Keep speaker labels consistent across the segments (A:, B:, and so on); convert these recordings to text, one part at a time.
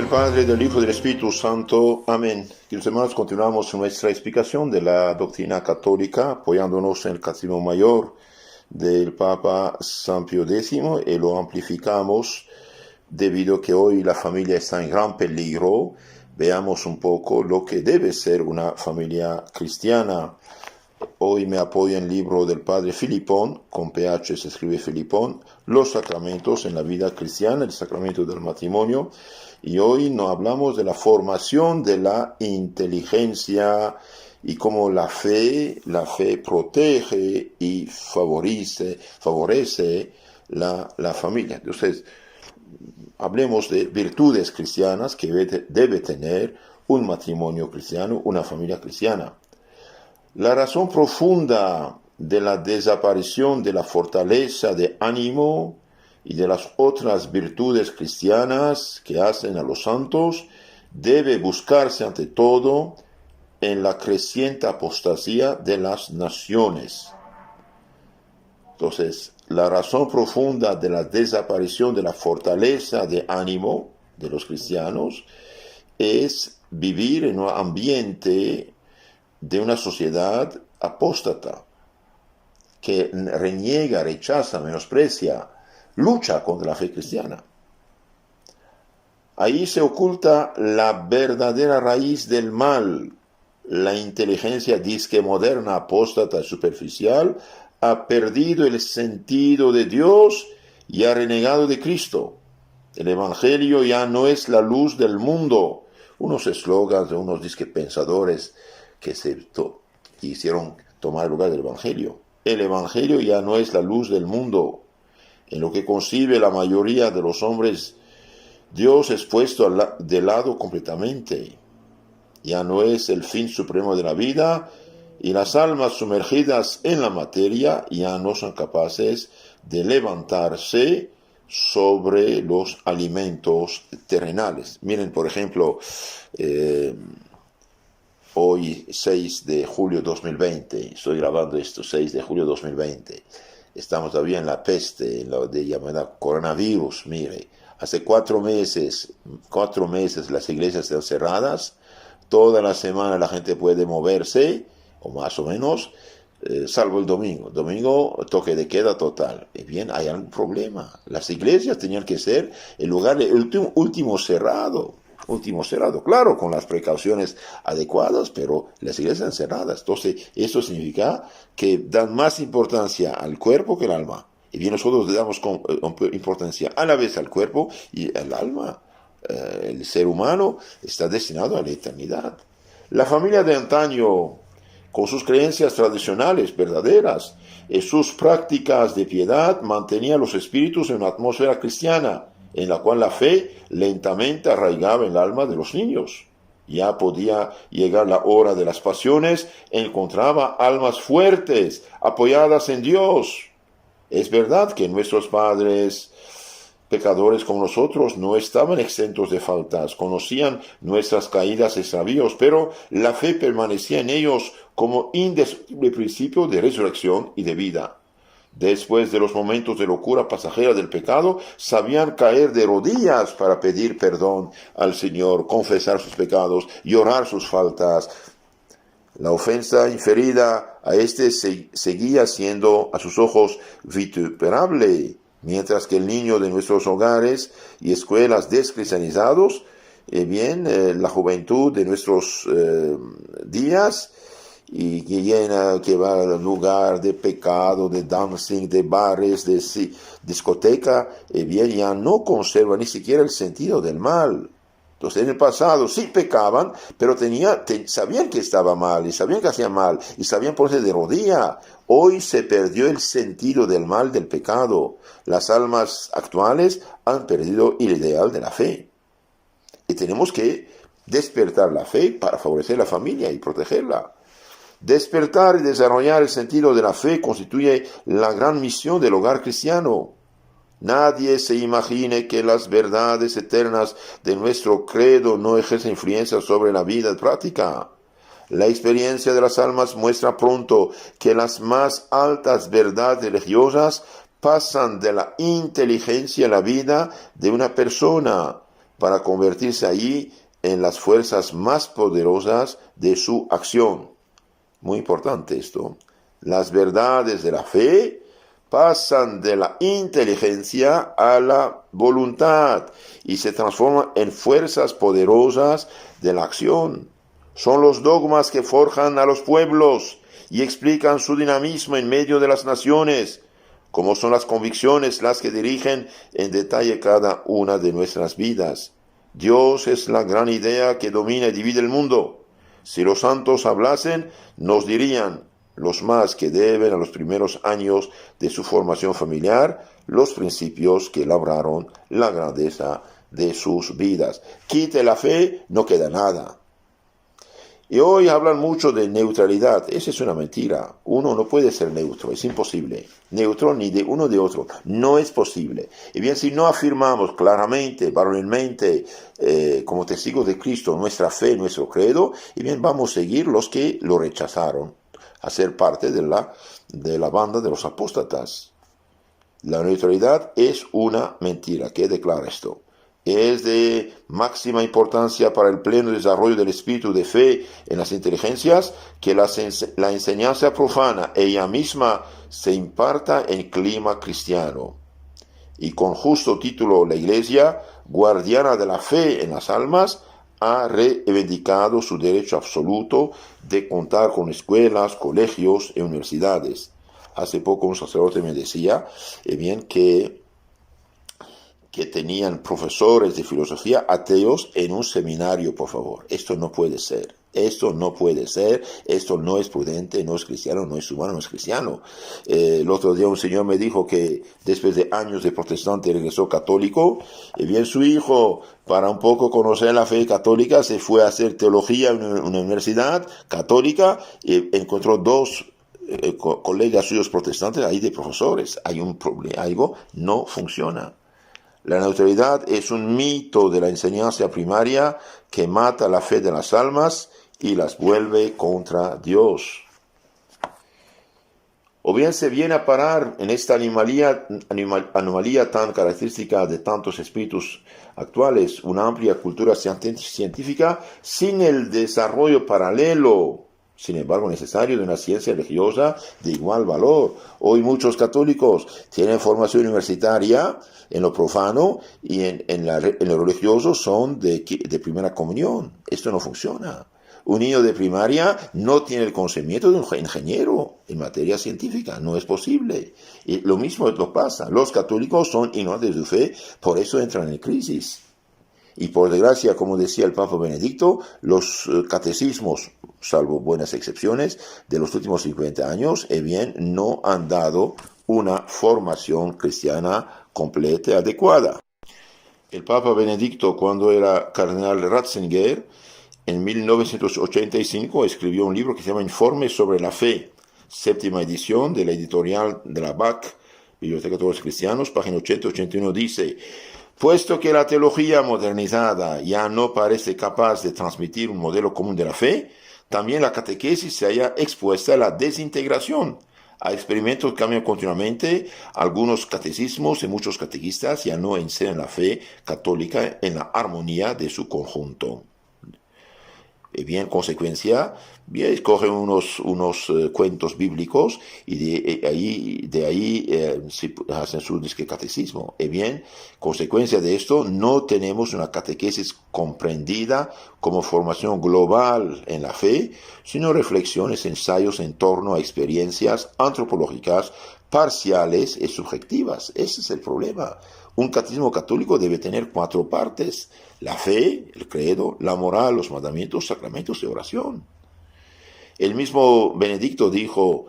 A: del Padre, del Hijo y del Espíritu Santo. Amén. Queridos hermanos, continuamos nuestra explicación de la doctrina católica, apoyándonos en el Catecismo Mayor del Papa San Pío X, y lo amplificamos debido a que hoy la familia está en gran peligro. Veamos un poco lo que debe ser una familia cristiana. Hoy me apoyo en el libro del Padre Filipón, con PH se escribe Filipón, los sacramentos en la vida cristiana, el sacramento del matrimonio, y hoy nos hablamos de la formación de la inteligencia y cómo la fe protege y favorece la familia. Entonces, hablemos de virtudes cristianas que debe tener un matrimonio cristiano, una familia cristiana. La razón profunda de la desaparición de la fortaleza de ánimo y de las otras virtudes cristianas que hacen a los santos debe buscarse ante todo en la creciente apostasía de las naciones. Entonces, la razón profunda de la desaparición de la fortaleza de ánimo de los cristianos es vivir en un ambiente de una sociedad apóstata que reniega, rechaza, menosprecia, lucha contra la fe cristiana. Ahí se oculta la verdadera raíz del mal. La inteligencia disque moderna, apóstata, superficial, ha perdido el sentido de Dios y ha renegado de Cristo. El Evangelio ya no es la luz del mundo. Unos eslogans de unos disque pensadores que quisieron tomar el lugar del Evangelio. El Evangelio ya no es la luz del mundo. En lo que concibe la mayoría de los hombres, Dios es puesto de lado completamente. Ya no es el fin supremo de la vida, y las almas sumergidas en la materia ya no son capaces de levantarse sobre los alimentos terrenales. Miren, por ejemplo, hoy 6 de julio 2020, estoy grabando esto 6 de julio 2020, estamos todavía en la peste, en lo de llamada coronavirus. Mire, hace 4 meses las iglesias están cerradas, toda la semana la gente puede moverse, o más o menos, salvo el domingo. Domingo, toque de queda total. Y bien, hay algún problema. Las iglesias tenían que ser el lugar último cerrado, claro, con las precauciones adecuadas, pero las iglesias están cerradas. Entonces, eso significa que dan más importancia al cuerpo que al alma. Y bien, nosotros le damos importancia a la vez al cuerpo y al alma. El ser humano está destinado a la eternidad. La familia de antaño, con sus creencias tradicionales verdaderas y sus prácticas de piedad, mantenía los espíritus en una atmósfera cristiana, en la cual la fe lentamente arraigaba en el alma de los niños. Ya podía llegar la hora de las pasiones, encontraba almas fuertes, apoyadas en Dios. Es verdad que nuestros padres, pecadores como nosotros, no estaban exentos de faltas, conocían nuestras caídas y extravíos, pero la fe permanecía en ellos como indestructible principio de resurrección y de vida. Después de los momentos de locura pasajera del pecado, sabían caer de rodillas para pedir perdón al Señor, confesar sus pecados, llorar sus faltas. La ofensa inferida a seguía siendo a sus ojos vituperable, mientras que el niño de nuestros hogares y escuelas descristianizados, la juventud de nuestros días, y que va al lugar de pecado, de dancing, de bares, de discoteca, ya no conserva ni siquiera el sentido del mal. Entonces, en el pasado sí pecaban, pero sabían que estaba mal, y sabían que hacían mal, y sabían ponerse de rodilla. Hoy se perdió el sentido del mal, del pecado. Las almas actuales han perdido el ideal de la fe. Y tenemos que despertar la fe para favorecer la familia y protegerla. Despertar y desarrollar el sentido de la fe constituye la gran misión del hogar cristiano. Nadie se imagine que las verdades eternas de nuestro credo no ejercen influencia sobre la vida práctica. La experiencia de las almas muestra pronto que las más altas verdades religiosas pasan de la inteligencia a la vida de una persona, para convertirse allí en las fuerzas más poderosas de su acción. Muy importante esto. Las verdades de la fe pasan de la inteligencia a la voluntad y se transforman en fuerzas poderosas de la acción. Son los dogmas que forjan a los pueblos y explican su dinamismo en medio de las naciones, como son las convicciones las que dirigen en detalle cada una de nuestras vidas. Dios es la gran idea que domina y divide el mundo. Si los santos hablasen, nos dirían, los más que deben a los primeros años de su formación familiar, los principios que labraron la grandeza de sus vidas. Quite la fe, no queda nada. Y hoy hablan mucho de neutralidad. Esa es una mentira. Uno no puede ser neutro, es imposible. Neutro ni de uno de otro. No es posible. Y bien, si no afirmamos claramente, varonilmente, como testigos de Cristo, nuestra fe, nuestro credo, y bien, vamos a seguir los que lo rechazaron, a ser parte de la banda de los apóstatas. La neutralidad es una mentira. ¿Qué declara esto? Es de máxima importancia para el pleno desarrollo del espíritu de fe en las inteligencias que la enseñanza profana ella misma se imparta en clima cristiano. Y con justo título la Iglesia, guardiana de la fe en las almas, ha reivindicado su derecho absoluto de contar con escuelas, colegios y universidades. Hace poco un sacerdote me decía bien que tenían profesores de filosofía ateos en un seminario, por favor. Esto no puede ser. Esto no puede ser, esto no es prudente, no es cristiano, no es humano, no es cristiano. El otro día un señor me dijo que después de años de protestante regresó católico, y bien su hijo, para un poco conocer la fe católica, se fue a hacer teología en una universidad católica y encontró dos colegas suyos protestantes ahí de profesores. Hay un problema, algo no funciona. La neutralidad es un mito de la enseñanza primaria que mata la fe de las almas y las vuelve contra Dios. O bien se viene a parar en esta anomalía tan característica de tantos espíritus actuales, una amplia cultura científica sin el desarrollo paralelo, sin embargo necesario, de una ciencia religiosa de igual valor. Hoy muchos católicos tienen formación universitaria en lo profano y en lo religioso son de primera comunión. Esto no funciona. Un niño de primaria no tiene el conocimiento de un ingeniero en materia científica, no es posible. Y lo mismo lo pasa. Los católicos son ignorantes de su fe, por eso entran en crisis. Y por desgracia, como decía el Papa Benedicto, los catecismos, salvo buenas excepciones, de los últimos 50 años, bien, no han dado una formación cristiana completa y adecuada. El Papa Benedicto, cuando era cardenal Ratzinger, en 1985 escribió un libro que se llama Informe sobre la Fe, séptima edición de la editorial de la BAC, Biblioteca de todos los Cristianos, página 80-81, dice: puesto que la teología modernizada ya no parece capaz de transmitir un modelo común de la fe, también la catequesis se halla expuesta a la desintegración, a experimentos que cambian continuamente. Algunos catecismos y muchos catequistas ya no enseñan la fe católica en la armonía de su conjunto. Y bien, en consecuencia, bien, escogen unos cuentos bíblicos y de ahí hacen su catecismo. Y bien, consecuencia de esto, no tenemos una catequesis comprendida como formación global en la fe, sino reflexiones, ensayos en torno a experiencias antropológicas parciales y subjetivas. Ese es el problema. Un catecismo católico debe tener 4 partes: la fe, el credo, la moral, los mandamientos, sacramentos y oración. El mismo Benedicto dijo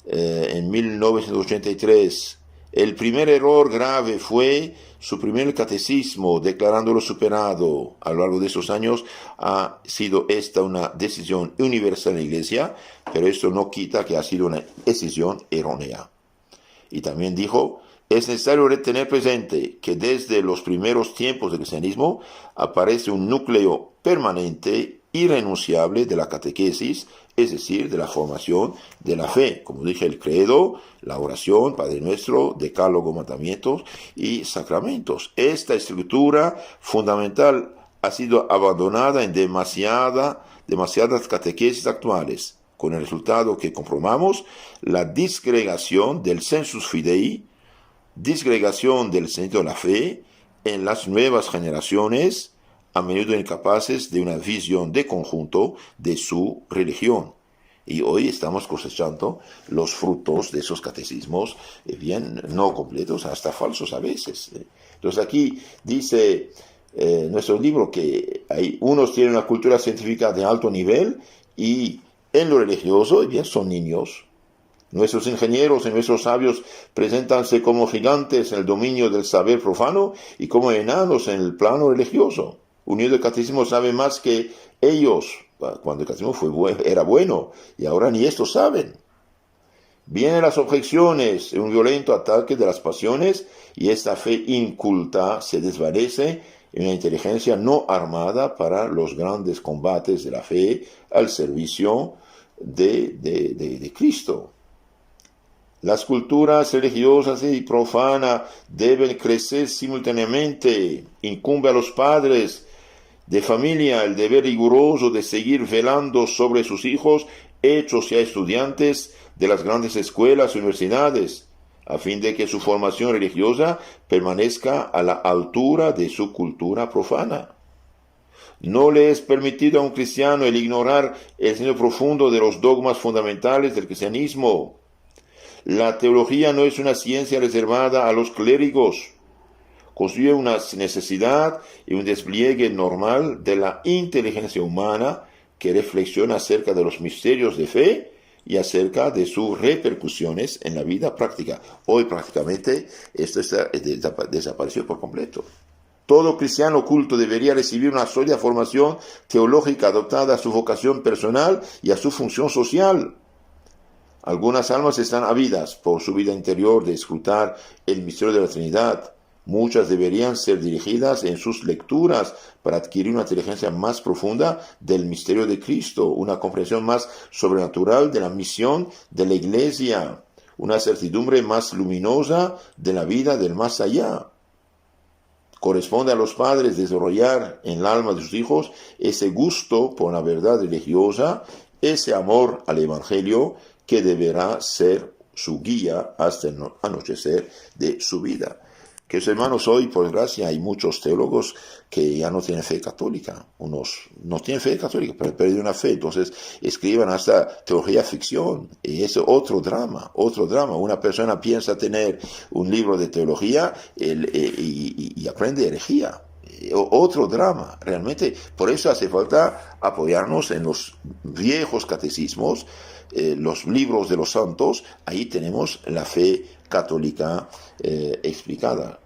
A: en 1983, el primer error grave fue su primer catecismo, declarándolo superado. A lo largo de esos años ha sido esta una decisión universal en la Iglesia, pero esto no quita que ha sido una decisión errónea. Y también dijo: es necesario tener presente que desde los primeros tiempos del cristianismo aparece un núcleo permanente irrenunciable de la catequesis, es decir, de la formación de la fe. Como dije, el credo, la oración, Padre Nuestro, decálogo, mandamientos y sacramentos. Esta estructura fundamental ha sido abandonada en demasiadas catequesis actuales, con el resultado que comprobamos la disgregación del sensus fidei, disgregación del sentido de la fe en las nuevas generaciones, a menudo incapaces de una visión de conjunto de su religión. Y hoy estamos cosechando los frutos de esos catecismos, bien no completos, hasta falsos a veces. Entonces aquí dice nuestro libro que unos tienen una cultura científica de alto nivel y en lo religioso, bien, son niños. Nuestros ingenieros y nuestros sabios preséntanse como gigantes en el dominio del saber profano y como enanos en el plano religioso. Unido el catecismo sabe más que ellos, cuando el catecismo era bueno, y ahora ni esto saben. Vienen las objeciones, un violento ataque de las pasiones, y esta fe inculta se desvanece en una inteligencia no armada para los grandes combates de la fe al servicio de Cristo. Las culturas religiosas y profanas deben crecer simultáneamente. Incumbe a los padres de familia el deber riguroso de seguir velando sobre sus hijos, hechos ya estudiantes de las grandes escuelas y universidades, a fin de que su formación religiosa permanezca a la altura de su cultura profana. No le es permitido a un cristiano el ignorar el sentido profundo de los dogmas fundamentales del cristianismo. La teología no es una ciencia reservada a los clérigos. Constituye una necesidad y un despliegue normal de la inteligencia humana que reflexiona acerca de los misterios de fe y acerca de sus repercusiones en la vida práctica. Hoy prácticamente esto desapareció por completo. Todo cristiano culto debería recibir una sólida formación teológica adaptada a su vocación personal y a su función social. Algunas almas están ávidas por su vida interior de escrutar el misterio de la Trinidad. Muchas deberían ser dirigidas en sus lecturas para adquirir una inteligencia más profunda del misterio de Cristo, una comprensión más sobrenatural de la misión de la Iglesia, una certidumbre más luminosa de la vida del más allá. Corresponde a los padres desarrollar en el alma de sus hijos ese gusto por la verdad religiosa, ese amor al Evangelio que deberá ser su guía hasta el anochecer de su vida. Que hermanos, hoy por desgracia hay muchos teólogos que ya no tienen fe católica. Unos no tienen fe católica, pero perdieron una fe. Entonces escriben hasta teología ficción. Y es otro drama. Una persona piensa tener un libro de teología y aprende herejía. Otro drama, realmente. Por eso hace falta apoyarnos en los viejos catecismos, los libros de los santos. Ahí tenemos la fe católica explicada.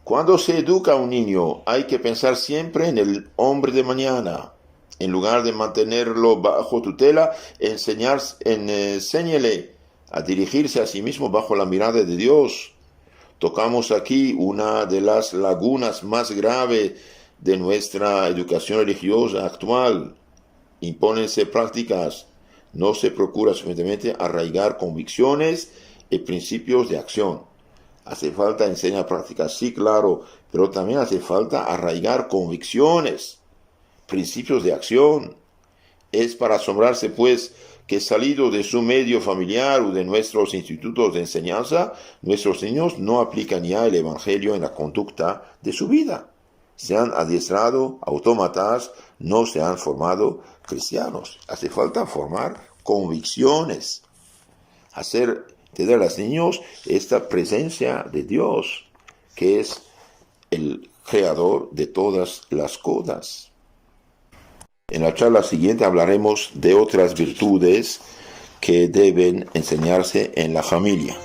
A: Cuando se educa a un niño, hay que pensar siempre en el hombre de mañana. En lugar de mantenerlo bajo tutela, enséñele a dirigirse a sí mismo bajo la mirada de Dios. Tocamos aquí una de las lagunas más graves de nuestra educación religiosa actual. Impónense prácticas, no se procura suficientemente arraigar convicciones y principios de acción. Hace falta enseñar prácticas, sí, claro, pero también hace falta arraigar convicciones, principios de acción. Es para asombrarse, pues, que salido de su medio familiar o de nuestros institutos de enseñanza, nuestros niños no aplican ya el Evangelio en la conducta de su vida. Se han adiestrado autómatas, no se han formado cristianos. Hace falta formar convicciones, tener a los niños esta presencia de Dios, que es el creador de todas las cosas. En la charla siguiente hablaremos de otras virtudes que deben enseñarse en la familia.